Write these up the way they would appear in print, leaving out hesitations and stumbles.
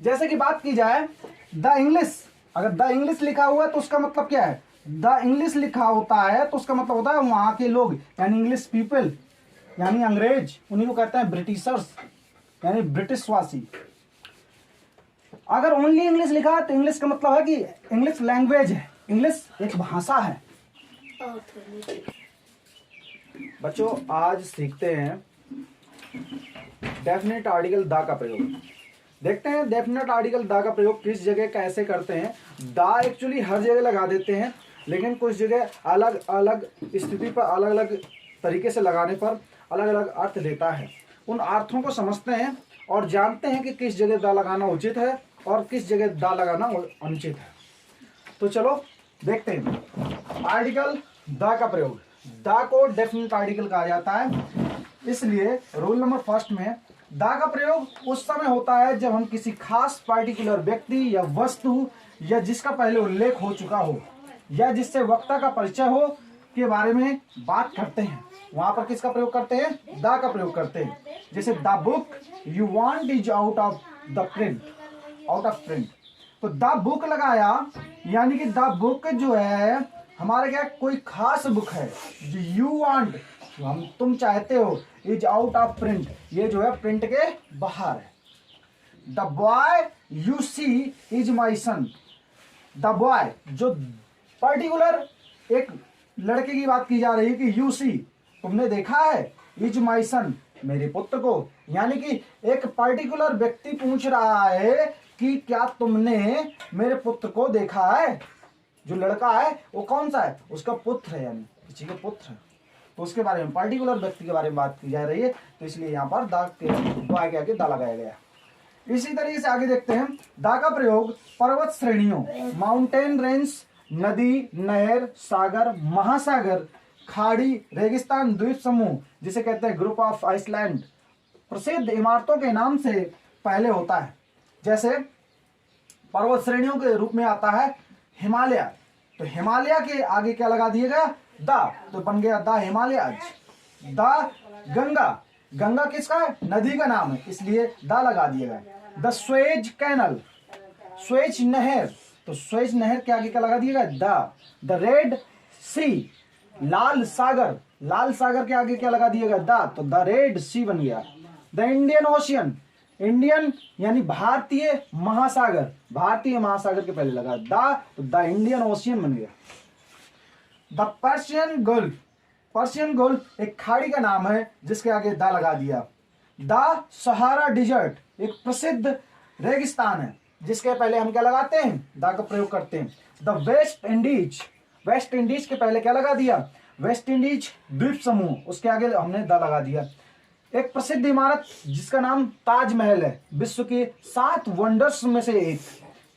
जैसे कि बात की जाए द इंग्लिश, अगर द इंग्लिश लिखा हुआ है तो उसका मतलब क्या है, द इंग्लिश लिखा होता है तो उसका मतलब होता है वहां के लोग, यानी इंग्लिश पीपल, यानी अंग्रेज, उन्हीं को कहते हैं ब्रिटिशर्स, यानी ब्रिटिशवासी। अगर ओनली इंग्लिश लिखा है तो इंग्लिश का मतलब है कि इंग्लिश लैंग्वेज है, इंग्लिश एक भाषा है। बच्चों आज सीखते हैं डेफिनेट आर्टिकल द का प्रयोग। देखते हैं डेफिनेट आर्टिकल द का प्रयोग किस जगह कैसे करते हैं। द एक्चुअली हर जगह लगा देते हैं, लेकिन कुछ जगह अलग अलग स्थिति पर अलग अलग तरीके से लगाने पर अलग अलग अर्थ देता है। उन अर्थों को समझते हैं और जानते हैं कि किस जगह द लगाना उचित है और किस जगह द लगाना अनुचित है। तो चलो देखते हैं आर्टिकल द का प्रयोग। द को डेफिनेट आर्टिकल कहा जाता है, इसलिए रूल नंबर फर्स्ट में द का प्रयोग उस समय होता है जब हम किसी खास पार्टिकुलर व्यक्ति या वस्तु या जिसका पहले उल्लेख हो चुका हो या जिससे वक्ता का परिचय हो के बारे में बात करते हैं, वहां पर किसका प्रयोग करते हैं, द का प्रयोग करते हैं। जैसे the book you want is out of the print, out of print, तो द बुक लगाया, यानी कि द बुक जो है हमारे क्या कोई खास बुक है जो यू वांट, हम तुम चाहते हो, इज आउट ऑफ प्रिंट, ये जो है प्रिंट के बाहर है। The boy you see is my son, the boy जो पर्टिकुलर एक लड़के की बात की जा रही है कि यू सी तुमने देखा है, इज माई सन मेरे पुत्र को, यानी कि एक पर्टिकुलर व्यक्ति पूछ रहा है कि क्या तुमने मेरे पुत्र को देखा है। जो लड़का है वो कौन सा है, उसका पुत्र है, यानी किसी का पुत्र है, तो उसके बारे में पर्टिकुलर व्यक्ति के बारे में बात की जा रही है, तो इसलिए यहाँ पर द के आगे द लगाया गया। इसी तरीके से आगे देखते हैं द का प्रयोग पर्वत श्रेणियों, माउंटेन रेंज, नदी, नहर, सागर, महासागर, खाड़ी, रेगिस्तान, द्वीप समूह जिसे कहते हैं ग्रुप ऑफ आइसलैंड, प्रसिद्ध इमारतों के नाम से पहले होता है। जैसे पर्वत श्रेणियों के रूप में आता है हिमालय, तो हिमालय के आगे क्या लगा दिएगा, द, तो बन गया the Himalayas. The Ganga, Ganga किसका है, नदी का नाम है, इसलिए द लगा दिएगा। द स्वेज कैनल, स्वेज नहर, तो स्वेज नहर के आगे क्या लगा दिएगा, द। द रेड सी, लाल सागर, लाल सागर के आगे क्या लगा दिएगा, द, तो द रेड सी बन गया। द इंडियन ओशियन, इंडियन यानी भारतीय महासागर, भारतीय महासागर के पहले लगा द, तो द इंडियन ओशियन बन गया। The Persian gulf, Persian gulf एक खाड़ी का नाम है जिसके आगे द लगा दिया। द सहारा डिजर्ट एक प्रसिद्ध रेगिस्तान है जिसके पहले हम क्या लगाते हैं, द का प्रयोग करते हैं। The West Indies, West Indies के पहले क्या लगा दिया, वेस्ट इंडीज द्वीप समूह, उसके आगे हमने द लगा दिया। एक प्रसिद्ध इमारत जिसका नाम ताजमहल है, विश्व के 7 वंडर्स में से एक,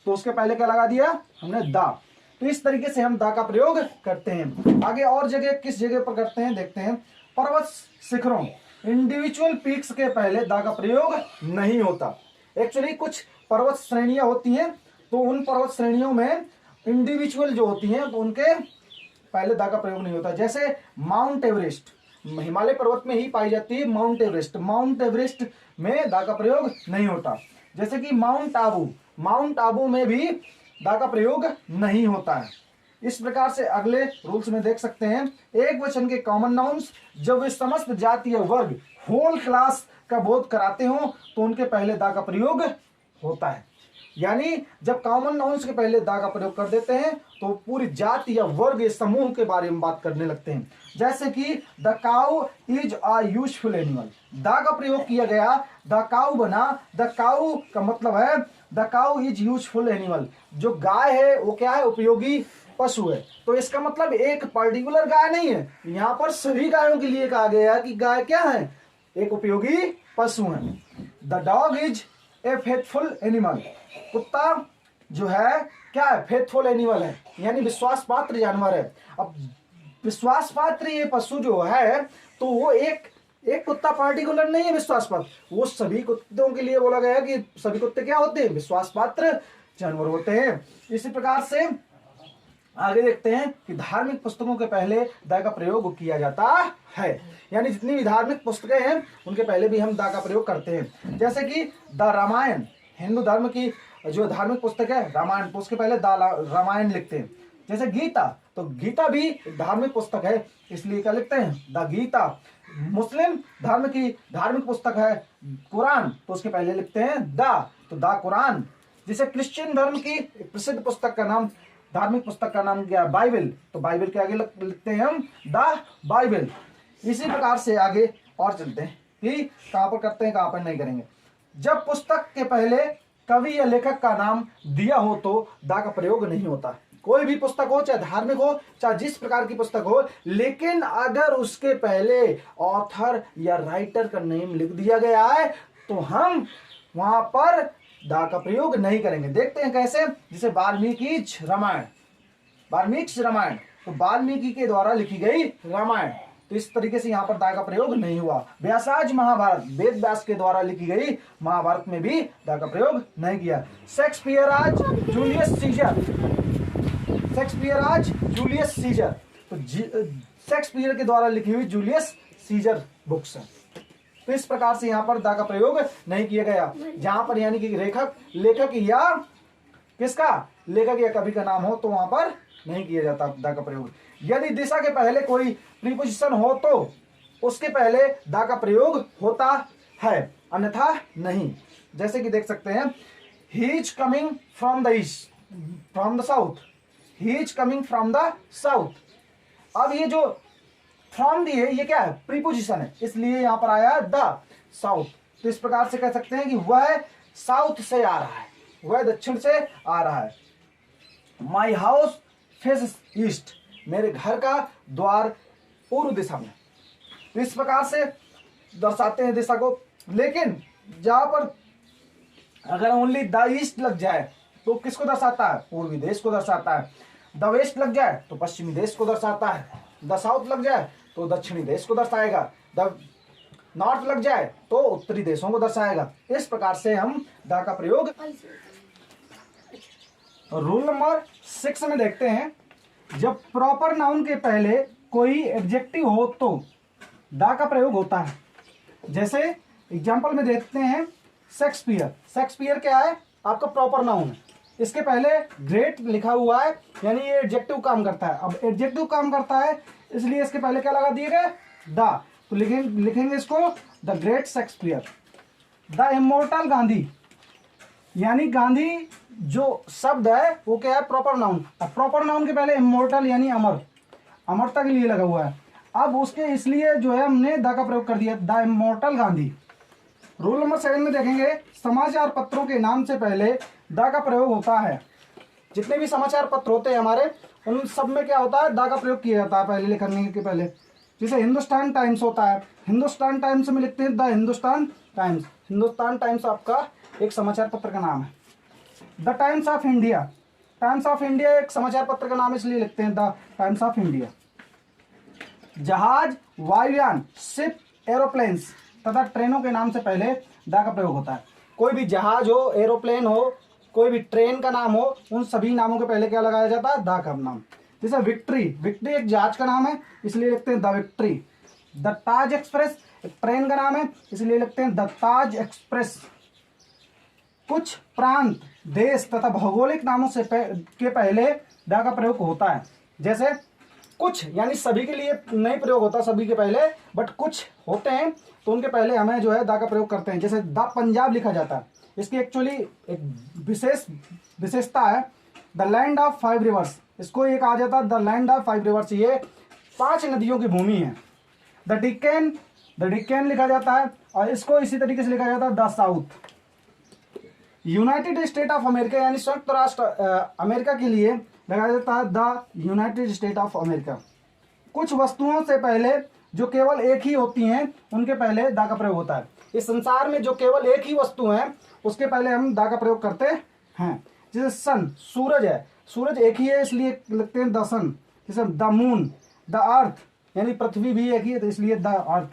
तो उसके पहले क्या लगा दिया हमने, द। तो इस तरीके से हम द का प्रयोग करते हैं। आगे और जगह किस जगह पर करते हैं देखते हैं। पर्वत शिखरों, इंडिविजुअल पीक्स के पहले द का प्रयोग नहीं होता। एक्चुअली कुछ पर्वत श्रेणियां होती हैं, तो उन पर्वत श्रेणियों में इंडिविजुअल जो होती हैं तो उनके पहले द का प्रयोग नहीं होता। जैसे माउंट एवरेस्ट, हिमालय पर्वत में ही पाई जाती है माउंट एवरेस्ट, माउंट एवरेस्ट में द का प्रयोग नहीं होता। जैसे कि माउंट आबू, माउंट आबू में भी द का प्रयोग नहीं होता है। इस प्रकार से अगले रूल्स में देख सकते हैं, एक वचन के कॉमन नाउन्स जब वे समस्त जातीय वर्ग होल क्लास का बोध कराते हो तो उनके पहले द का प्रयोग होता है। यानी जब कॉमन नाउन्स के पहले द का प्रयोग कर देते हैं तो पूरी जाति या वर्ग समूह के बारे में बात करने लगते हैं। जैसे कि the cow is a useful animal, the का प्रयोग किया गया, द काउ बना, द काउ का मतलब है the cow is useful animal, जो गाय है वो क्या है, उपयोगी पशु है। तो इसका मतलब एक पर्टिकुलर गाय नहीं है, यहाँ पर सभी गायों के लिए कहा गया है कि गाय क्या है, एक उपयोगी पशु है। The dog is a faithful animal, कुत्ता जो है क्या है, फेथफुल एनिमल है, यानी विश्वास पात्र जानवर है। अब विश्वास पात्र ये पशु जो है तो वो एक कुत्ता पार्टिकुलर नहीं है विश्वास पात्र, वो सभी कुत्तों के लिए बोला गया है कि सभी कुत्ते क्या होते हैं, विश्वास पात्र जानवर होते हैं। इसी प्रकार से आगे देखते हैं कि धार्मिक पुस्तकों के पहले द का प्रयोग किया जाता है, यानी जितनी भी धार्मिक पुस्तकें हैं उनके पहले भी हम द का प्रयोग करते हैं। जैसे कि द रामायण हिंदू धर्म की जो धार्मिक पुस्तक है रामायण, तो उसके पहले रामायण लिखते हैं। जैसे गीता, तो गीता भी धार्मिक पुस्तक है, इसलिए क्या लिखते हैं, द गीता। मुस्लिम धर्म की धार्मिक पुस्तक है कुरान, तो उसके पहले लिखते हैं तो द कुरान। जैसे क्रिश्चियन धर्म की प्रसिद्ध पुस्तक का नाम, धार्मिक पुस्तक का नाम क्या है, बाइबल, तो बाइबल के आगे लिखते हैं हम द बाइबल। इसी प्रकार से आगे और चलते हैं कि कहाँ पर करते हैं, कहाँ पर नहीं करेंगे। जब पुस्तक के पहले कवि या लेखक का नाम दिया हो तो दा का प्रयोग नहीं होता। कोई भी पुस्तक हो, चाहे धार्मिक हो, चाहे जिस प्रकार की पुस्तक हो, लेकिन अगर उसके पहले ऑथर या राइटर का नेम लिख दिया गया है तो हम वहां पर दा का प्रयोग नहीं करेंगे। देखते हैं कैसे। जैसे वाल्मीकि रामायण, तो वाल्मीकि के द्वारा लिखी गई रामायण, तो इस तरीके से यहाँ पर दा का प्रयोग नहीं हुआ। व्यासाज महाभारत, वेद व्यास के द्वारा लिखी गई महाभारत में भी दा का प्रयोग नहीं किया। शेक्सपियर जूलियस सीजर, तो शेक्सपियर के द्वारा लिखी हुई जूलियस सीजर बुक्स है, तो इस प्रकार से यहाँ पर दा का प्रयोग नहीं किया गया। जहां पर यानी कि लेखक या कवि का नाम हो तो वहां पर नहीं किया जाता दा का प्रयोग। यदि दिशा के पहले कोई प्रीपोजिशन हो तो उसके पहले दा का प्रयोग होता है, अन्यथा नहीं। जैसे कि देख सकते हैं, he is coming from the south. अब ये जो फ्रॉम दी है, ये क्या है, प्रीपोजिशन है, इसलिए यहां पर आया द साउथ। तो इस प्रकार से कह सकते हैं कि वह साउथ से आ रहा है, वह दक्षिण से आ रहा है। माई हाउस फेस ईस्ट, मेरे घर का द्वार पूर्व दिशा में। तो इस प्रकार से दर्शाते हैं दिशा को। लेकिन जहां पर अगर ओनली द ईस्ट लग जाए तो किसको दर्शाता है, पूर्वी देश को दर्शाता है। द वेस्ट लग जाए तो पश्चिमी देश को दर्शाता है। द साउथ लग जाए तो दक्षिणी देश को दर्शाएगा। द नॉर्थ लग जाए तो उत्तरी देशों को दर्शाएगा। इस प्रकार से हम द का प्रयोग। रूल नंबर 6 में देखते हैं, जब प्रॉपर नाउन के पहले कोई एडजेक्टिव हो तो दा का प्रयोग होता है। जैसे एग्जांपल में देखते हैं, शेक्सपियर क्या है, आपका प्रॉपर नाउन है, इसके पहले ग्रेट लिखा हुआ है, यानी ये एडजेक्टिव काम करता है। अब एडजेक्टिव काम करता है इसलिए इसके पहले क्या लगा दिए गए, दा, तो लिखेंगे इसको the great Shakespeare. The immortal Gandhi, यानी गांधी जो शब्द है वो क्या है, प्रॉपर नाउन। अब प्रॉपर नाउन के पहले इमोर्टल यानी अमरता के लिए लगा हुआ है। अब उसके इसलिए जो है हमने द का प्रयोग कर दिया, the immortal Gandhi. Rule number 7 में देखेंगे, समाचार पत्रों के नाम से पहले द का प्रयोग होता है। जितने भी समाचार पत्र होते हैं हमारे, उन सब में क्या होता है, द का प्रयोग किया जाता है पहले लिखने के पहले। जैसे हिंदुस्तान टाइम्स होता है, हिंदुस्तान टाइम्स में लिखते हैं the Hindustan times. Hindustan times आपका एक समाचार पत्र का नाम है। The times of India, times of India एक समाचार पत्र का नाम, इसलिए लिखते हैं द टाइम्स ऑफ इंडिया। जहाज, वायुयान, शिप, एरोप्लेन्स तथा ट्रेनों के नाम से पहले द का प्रयोग होता है। कोई भी जहाज हो, एरोप्लेन हो, कोई भी ट्रेन का नाम हो, उन सभी नामों के पहले क्या लगाया जाता है, द का नाम। जैसे विक्ट्री एक जहाज का नाम है, इसलिए लिखते हैं the victory. The Taj express एक ट्रेन का नाम है, इसलिए लिखते हैं द ताज एक्सप्रेस। कुछ प्रांत, देश तथा भौगोलिक नामों से के पहले द का प्रयोग होता है। जैसे कुछ यानी सभी के लिए नहीं प्रयोग होता सभी के पहले, बट कुछ होते हैं तो उनके पहले हमें जो है द का प्रयोग करते हैं। जैसे द पंजाब लिखा जाता है, इसकी एक्चुअली एक विशेषता है द लैंड ऑफ 5 रिवर्स। इसको एक आ जाता है द लैंड ऑफ 5 रिवर्स, ये 5 नदियों की भूमि है। द डिकेन लिखा जाता है, और इसको इसी तरीके से लिखा जाता है the south. United state of America यानी संयुक्त राष्ट्र अमेरिका के लिए लगाया जाता है the United state of America. कुछ वस्तुओं से पहले जो केवल एक ही होती हैं उनके पहले द का प्रयोग होता है। इस संसार में जो केवल एक ही वस्तु है उसके पहले हम द का प्रयोग करते हैं। जैसे सन, सूरज है, सूरज एक ही है इसलिए लिखते हैं द सन। जैसे द मून, द अर्थ यानी पृथ्वी भी एक ही है तो इसलिए the earth.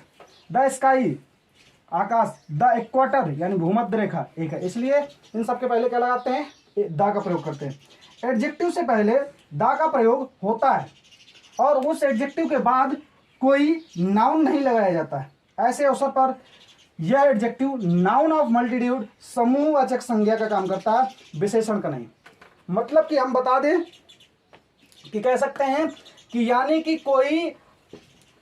The sky Akash, the equator यानी भूमध्य रेखा एक है, इसलिए इन सब के पहले क्या लगाते हैं, द का प्रयोग करते हैं। एडजेक्टिव से पहले द का प्रयोग होता है और उस एडजेक्टिव के बाद कोई नाउन नहीं लगाया जाता है। ऐसे अवसर पर यह एडजेक्टिव नाउन ऑफ मल्टीट्यूड समूहवाचक संज्ञा का काम करता है, विशेषण का नहीं। मतलब कि हम बता दें कि कह सकते हैं कि यानी कि कोई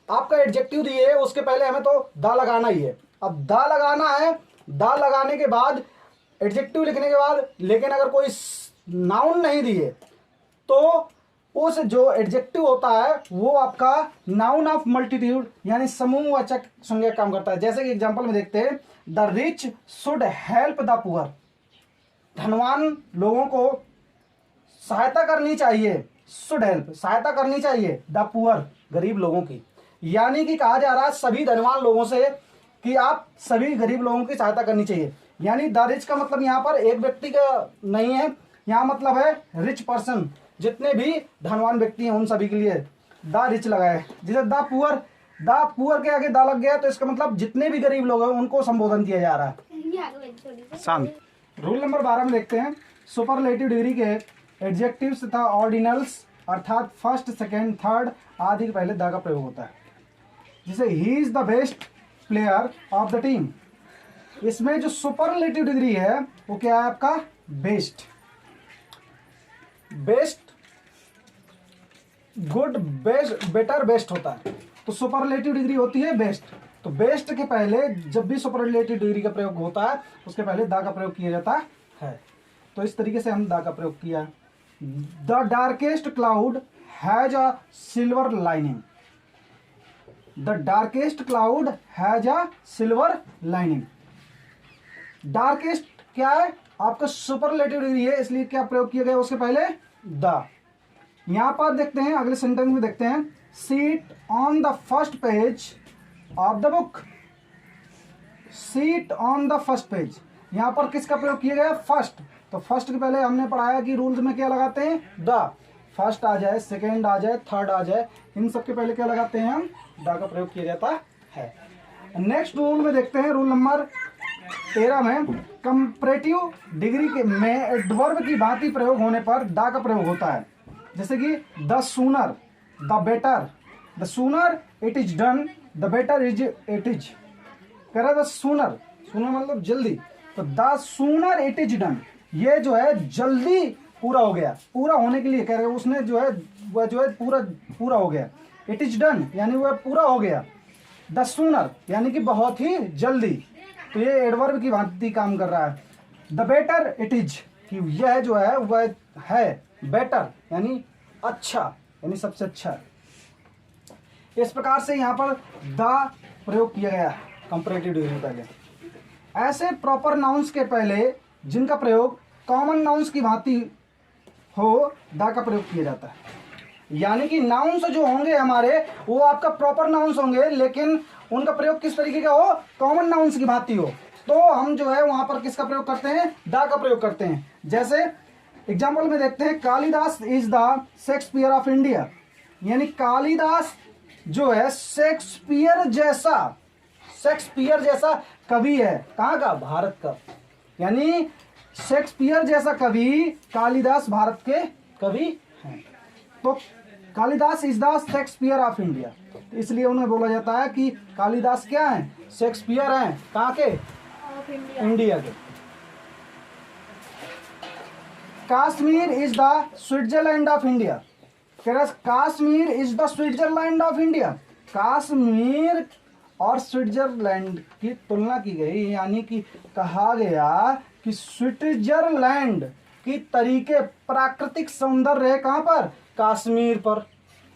आपका एडजेक्टिव दिए, उसके पहले हमें तो दा लगाना ही है। अब दा लगाना है, दा लगाने के बाद एडजेक्टिव लिखने के बाद, लेकिन अगर कोई नाउन नहीं दिए तो उस जो एडजेक्टिव होता है वो आपका नाउन ऑफ मल्टीट्यूड यानी समूहवाचक संज्ञा काम करता है। जैसे कि एग्जांपल में देखते हैं, the rich should help the poor, धनवान लोगों को सहायता करनी चाहिए, शुड हेल्प सहायता करनी चाहिए, द पुअर गरीब लोगों की। यानी कि कहा जा रहा है सभी धनवान लोगों से कि आप सभी गरीब लोगों की सहायता करनी चाहिए। यानी द रिच का मतलब यहाँ पर एक व्यक्ति का नहीं है, यहाँ मतलब है रिच पर्सन, जितने भी धनवान व्यक्ति हैं उन सभी के लिए द रिच लगाए। जैसे द पुअर के आगे दा लग गया तो इसका मतलब जितने भी गरीब लोग हैं उनको संबोधन किया जा रहा है। शांत। रूल नंबर 12 में देखते हैं, सुपरलेटिव डिग्री के एडजेक्टिव्स तथा ऑर्डिनल्स अर्थात फर्स्ट, सेकेंड, थर्ड आदि के पहले द का प्रयोग होता है। जैसे he is the best player of the team, इसमें जो सुपरलेटिव डिग्री है वो क्या है आपका? Best, good, best, better, best होता है। तो सुपरलेटिव डिग्री होती है बेस्ट। तो बेस्ट के पहले जब भी सुपरलेटिव डिग्री का प्रयोग होता है उसके पहले द का प्रयोग किया जाता है। तो इस तरीके से हम द का प्रयोग किया। The darkest cloud has a silver lining, the darkest cloud has a silver lining. Darkest क्या है? आपका सुपरलेटिव डिग्री है, इसलिए क्या प्रयोग किया गया उसके पहले? द। यहां पर देखते हैं, अगले सेंटेंस में देखते हैं, seat on the first page of the book, seat on the first page. यहां पर किसका प्रयोग किया गया? फर्स्ट। तो फर्स्ट के पहले हमने पढ़ाया कि रूल्स में क्या लगाते हैं? द। फर्स्ट आ जाए, सेकेंड आ जाए, थर्ड आ जाए, इन सबके पहले क्या लगाते हैं हम? द का प्रयोग किया जाता है। नेक्स्ट रूल में देखते हैं, रूल नंबर 13 में, कंपैरेटिव डिग्री के में एडवर्ब की भांति प्रयोग होने पर द का प्रयोग होता है। जैसे कि the sooner, the better, the sooner it is done, the better is it is. कह रहा है द सूनर, सूनर मतलब जल्दी, तो the sooner it is done, ये जो है जल्दी पूरा हो गया, पूरा होने के लिए कह रहे हैं, उसने जो है वह जो है पूरा हो गया। इट इज डन यानी वह पूरा हो गया। द सूनर यानी कि बहुत ही जल्दी, तो ये एडवर्ब की भांति काम कर रहा है। द बेटर इट इज, कि यह जो है वह है बेटर यानी अच्छा, यानी सबसे अच्छा। इस प्रकार से यहाँ पर द प्रयोग किया गया कंपैरेटिव डिग्री पहले। ऐसे प्रॉपर नाउन्स के पहले जिनका प्रयोग कॉमन नाउन्स की भांति हो, द का प्रयोग किया जाता है। यानी कि नाउन्स जो होंगे हमारे वो आपका प्रॉपर नाउन्स होंगे, लेकिन उनका प्रयोग किस तरीके का हो? कॉमन नाउन्स की भांति हो, तो हम जो है वहां पर किसका प्रयोग करते हैं? द का प्रयोग करते हैं। जैसे एग्जाम्पल में देखते हैं, Kalidas is the Shakespeare of India, यानी कालिदास जो है शेक्सपियर जैसा कवि है। कहाँ का? भारत का। यानी शेक्सपियर जैसा कवि कालिदास भारत के कवि हैं। तो Kalidas is the Shakespeare of India, इसलिए उन्हें बोला जाता है कि कालिदास क्या है? शेक्सपियर हैं। कहाँ के? इंडिया के। Kashmir is the Switzerland of India, Kashmir is the Switzerland of India. Kashmir और स्विट्जरलैंड की तुलना की गई, यानी कि कहा गया कि स्विट्जरलैंड की तरीके प्राकृतिक सौंदर्य है कहाँ पर? कश्मीर पर।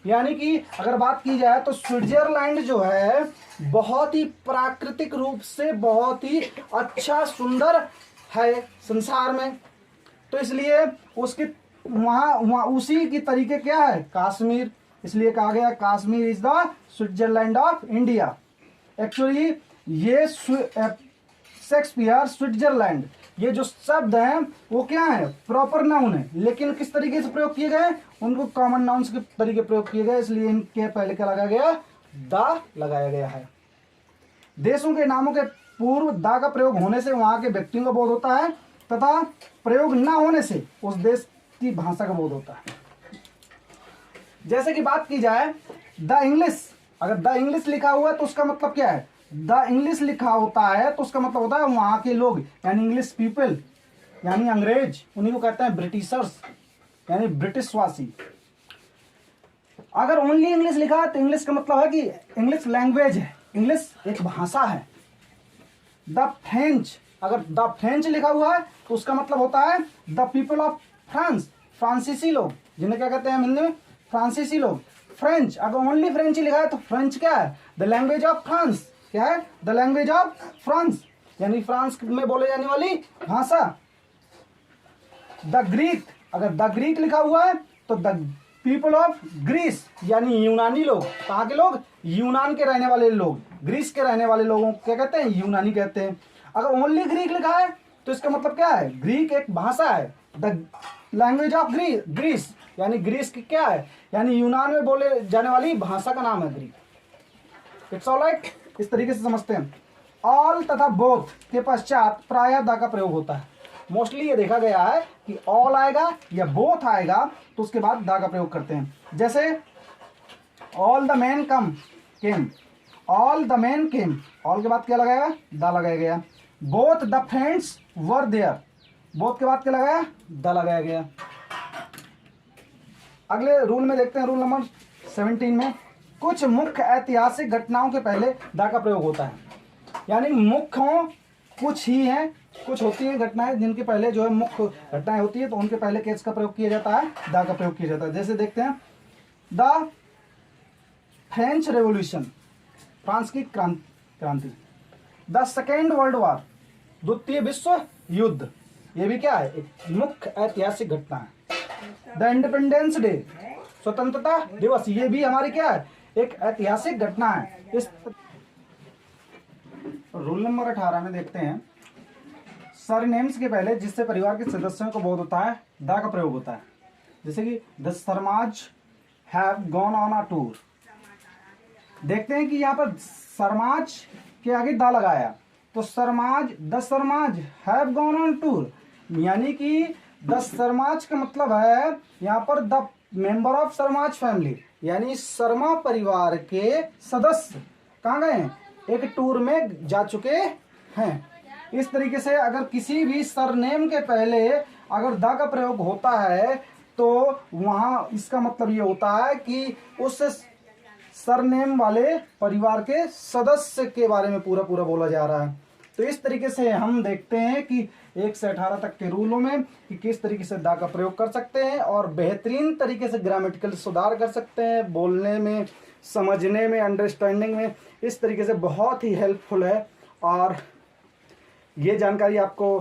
यानी कि अगर बात की जाए तो स्विट्जरलैंड जो है बहुत ही प्राकृतिक रूप से बहुत ही अच्छा सुंदर है संसार में, तो इसलिए उसके वहाँ उसी की तरीके क्या है? कश्मीर, इसलिए कहा गया Kashmir is the Switzerland of India. Actually ये शेक्सपियर, स्विट्जरलैंड, ये जो शब्द हैं वो क्या है? प्रॉपर नाउन है, लेकिन किस तरीके से प्रयोग किए गए? उनको कॉमन नाउन्स के तरीके प्रयोग किए गए, इसलिए इनके पहले क्या लगाया गया? द लगाया गया है। देशों के नामों के पूर्व द का प्रयोग होने से वहां के व्यक्तियों का बोध होता है, तथा प्रयोग न होने से उस देश की भाषा का बोध होता है। जैसे कि बात की जाए द इंग्लिश, अगर द इंग्लिश लिखा हुआ है तो उसका मतलब क्या है? द इंग्लिश लिखा होता है तो उसका मतलब होता है वहां के लोग, यानी इंग्लिश पीपल, यानी अंग्रेज, उन्हीं को कहते हैं ब्रिटिशर्स, यानी ब्रिटिशवासी। अगर ओनली इंग्लिश लिखा है तो इंग्लिश का मतलब है कि इंग्लिश लैंग्वेज है, इंग्लिश एक भाषा है। द फ्रेंच, अगर द फ्रेंच लिखा हुआ है तो उसका मतलब होता है द पीपल ऑफ फ्रांस, फ्रांसीसी लोग, जिन्हें क्या कहते हैं हिंदी में, फ्रांसीसी लोग। फ्रेंच, अगर ओनली फ्रेंच ही लिखा है तो फ्रेंच क्या है, द लैंग्वेज ऑफ फ्रांस, क्या है, द लैंग्वेज ऑफ फ्रांस, यानी फ्रांस में बोले जाने वाली भाषा। द ग्रीक, अगर द ग्रीक लिखा हुआ है तो द पीपल ऑफ ग्रीस, यानी यूनानी लोग। कहाँ के लोग, यूनान के रहने वाले लोग, ग्रीस के रहने वाले लोगों को क्या कहते हैं, यूनानी कहते हैं। अगर ओनली ग्रीक लिखा है तो इसका मतलब क्या है, ग्रीक एक भाषा है, द लैंग्वेज ऑफ ग्रीस, यानी ग्रीस की क्या है, यानी यूनान में बोले जाने वाली भाषा का नाम है ग्रीक। इट्स ऑलराइट, इस तरीके से समझते हैं। ऑल तथा बोथ के पश्चात प्रायः द का प्रयोग होता है। मोस्टली ये देखा गया है कि ऑल आएगा या बोथ आएगा तो उसके बाद द का प्रयोग करते हैं। जैसे all the man came, all the man came, all के बाद क्या लगाएगा, द लगाया गया। Both the friends were there, both के बाद क्या लगाया, द लगाया गया। अगले रूल में देखते हैं, रूल नंबर 17 में कुछ मुख्य ऐतिहासिक घटनाओं के पहले द का प्रयोग होता है। यानी मुख्य हो, कुछ ही हैं, कुछ होती है घटनाएं जिनके पहले जो है मुख्य घटनाएं होती है तो उनके पहले किस का प्रयोग किया जाता है, द का प्रयोग किया जाता है। जैसे देखते हैं द फ्रेंच रेवोल्यूशन, फ्रांस की क्रांति। द सेकेंड वर्ल्ड वॉर, द्वितीय विश्व युद्ध, ये भी क्या है, एक मुख्य ऐतिहासिक घटना है। द इंडिपेंडेंस डे, स्वतंत्रता दिवस, ये भी हमारी क्या है, एक ऐतिहासिक घटना है। इस रूल नंबर 18 में देखते हैं सरनेम्स के पहले जिससे परिवार के सदस्यों को बोध होता है द का प्रयोग होता है। जैसे कि the Sharma's have gone on a tour, देखते हैं कि यहाँ पर शर्माज के आगे द लगाया तो Sharma's, the Sharma's have gone on tour, यानी कि द शर्माज का मतलब है यहाँ पर the member of Sharma's family, यानी शर्मा परिवार के सदस्य कहाँ गए हैं, एक टूर में जा चुके हैं। इस तरीके से अगर किसी भी सरनेम के पहले अगर द का प्रयोग होता है तो वहाँ इसका मतलब ये होता है कि उस सरनेम वाले परिवार के सदस्य के बारे में पूरा पूरा बोला जा रहा है। तो इस तरीके से हम देखते हैं कि 1 से 18 तक के रूलों में कि किस तरीके से द का प्रयोग कर सकते हैं और बेहतरीन तरीके से ग्रामेटिकल सुधार कर सकते हैं, बोलने में, समझने में, अंडरस्टैंडिंग में। इस तरीके से बहुत ही हेल्पफुल है और ये जानकारी आपको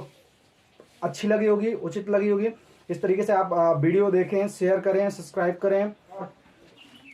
अच्छी लगी होगी, उचित लगी होगी। इस तरीके से आप वीडियो देखें, शेयर करें, सब्सक्राइब करें।